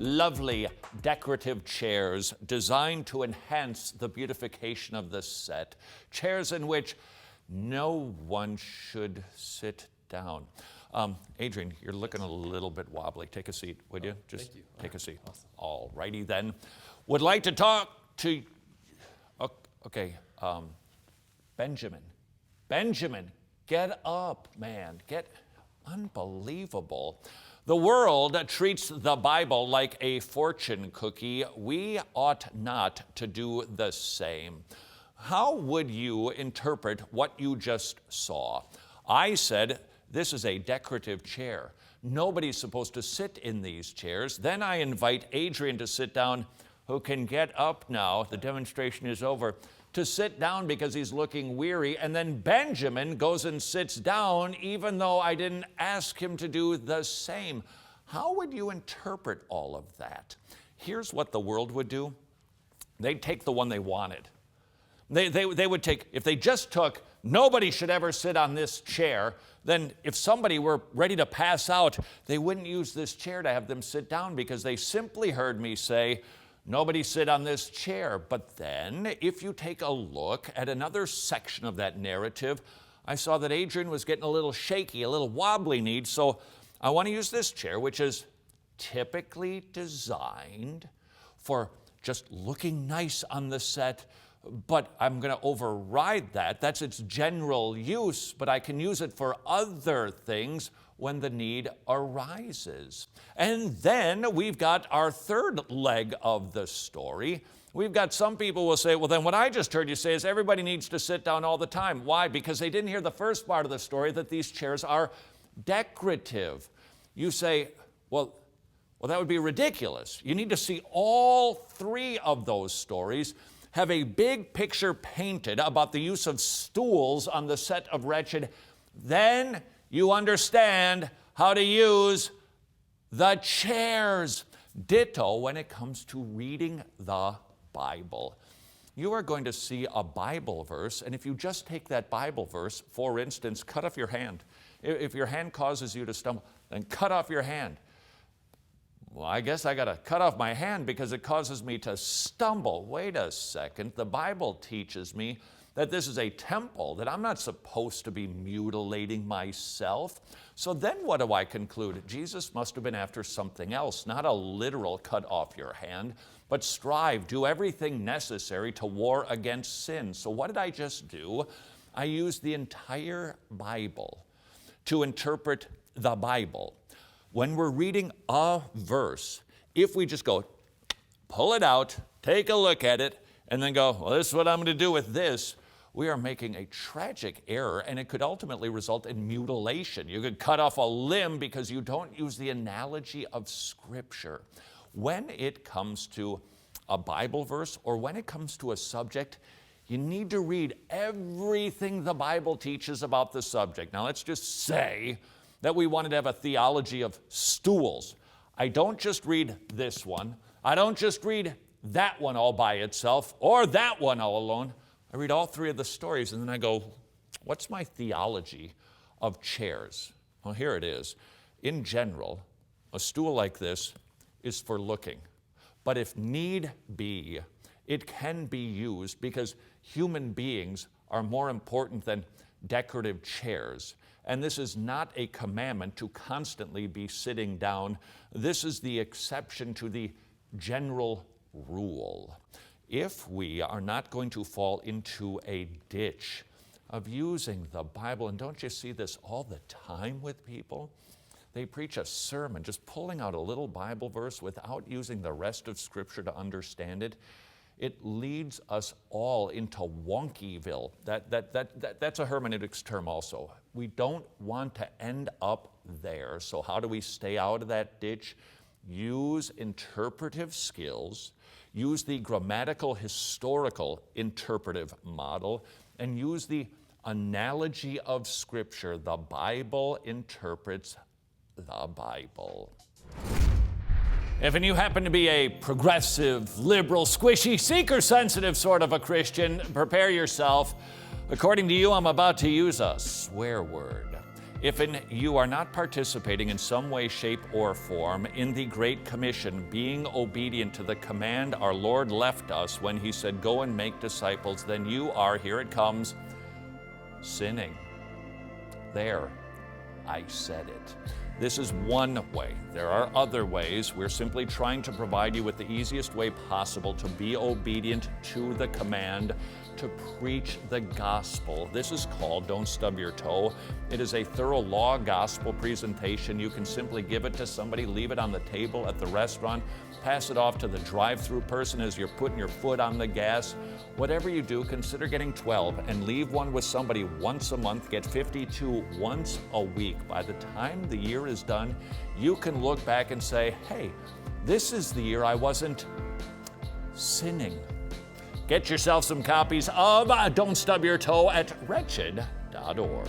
lovely decorative chairs designed to enhance the beautification of the set. Chairs in which no one should sit down. Adrian, you're looking a little bit wobbly. Take a seat, would you? Just Thank you. take a seat. Awesome. All righty then. Would like to talk to, okay, Benjamin. Benjamin, get up, man. Unbelievable. The world treats the Bible like a fortune cookie. We ought not to do the same. How would you interpret what you just saw? I said, this is a decorative chair. Nobody's supposed to sit in these chairs. Then I invite Adrian to sit down, who can get up now, the demonstration is over, to sit down because he's looking weary. And then Benjamin goes and sits down even though I didn't ask him to do the same. How would you interpret all of that? Here's what the world would do. They'd take the one they wanted. They would take, if they just took, nobody should ever sit on this chair, then if somebody were ready to pass out, they wouldn't use this chair to have them sit down because they simply heard me say, nobody sit on this chair. But then, if you take a look at another section of that narrative, I saw that Adrian was getting a little shaky, a little wobbly-kneed, so I want to use this chair, which is typically designed for just looking nice on the set, but I'm going to override that. That's its general use, but I can use it for other things when the need arises. And then we've got our third leg of the story. We've got some people will say, well, then what I just heard you say is everybody needs to sit down all the time. Why? Because they didn't hear the first part of the story, that these chairs are decorative. You say, well, that would be ridiculous. You need to see all three of those stories have a big picture painted about the use of stools on the set of Wretched. Then you understand how to use the chairs. Ditto when it comes to reading the Bible. You are going to see a Bible verse, and if you just take that Bible verse, for instance, cut off your hand. If your hand causes you to stumble, then cut off your hand. Well, I guess I got to cut off my hand because it causes me to stumble. Wait a second. The Bible teaches me that this is a temple, that I'm not supposed to be mutilating myself. So then what do I conclude? Jesus must have been after something else, not a literal cut off your hand, but strive, do everything necessary to war against sin. So what did I just do? I used the entire Bible to interpret the Bible. When we're reading a verse, if we just go, pull it out, take a look at it, and then go, well, this is what I'm going to do with this, we are making a tragic error, and it could ultimately result in mutilation. You could cut off a limb because you don't use the analogy of Scripture. When it comes to a Bible verse or when it comes to a subject, you need to read everything the Bible teaches about the subject. Now, let's just say that we wanted to have a theology of stools. I don't just read this one. I don't just read that one all by itself or that one all alone. I read all three of the stories and then I go, what's my theology of chairs? Well, here it is. In general, a stool like this is for looking. But if need be, it can be used because human beings are more important than decorative chairs. And this is not a commandment to constantly be sitting down. This is the exception to the general rule. If we are not going to fall into a ditch of using the Bible, and don't you see this all the time with people? They preach a sermon, just pulling out a little Bible verse without using the rest of Scripture to understand it. It leads us all into Wonkyville. That's a hermeneutics term also. We don't want to end up there. So how do we stay out of that ditch? Use interpretive skills, use the grammatical, historical interpretive model, and use the analogy of Scripture. The Bible interprets the Bible. If you happen to be a progressive, liberal, squishy, seeker-sensitive sort of a Christian, prepare yourself. According to you, I'm about to use a swear word. If you are not participating in some way, shape, or form in the Great Commission, being obedient to the command our Lord left us when he said, go and make disciples, then you are, here it comes, sinning. There, I said it. This is one way. There are other ways. We're simply trying to provide you with the easiest way possible to be obedient to the command to preach the gospel. This is called Don't Stub Your Toe. It is a thorough law gospel presentation. You can simply give it to somebody, leave it on the table at the restaurant, pass it off to the drive-through person as you're putting your foot on the gas. Whatever you do, consider getting 12 and leave one with somebody once a month. Get 52 once a week. By the time the year is done, you can look back and say, hey, this is the year I wasn't sinning. Get yourself some copies of Don't Stub Your Toe at wretched.org.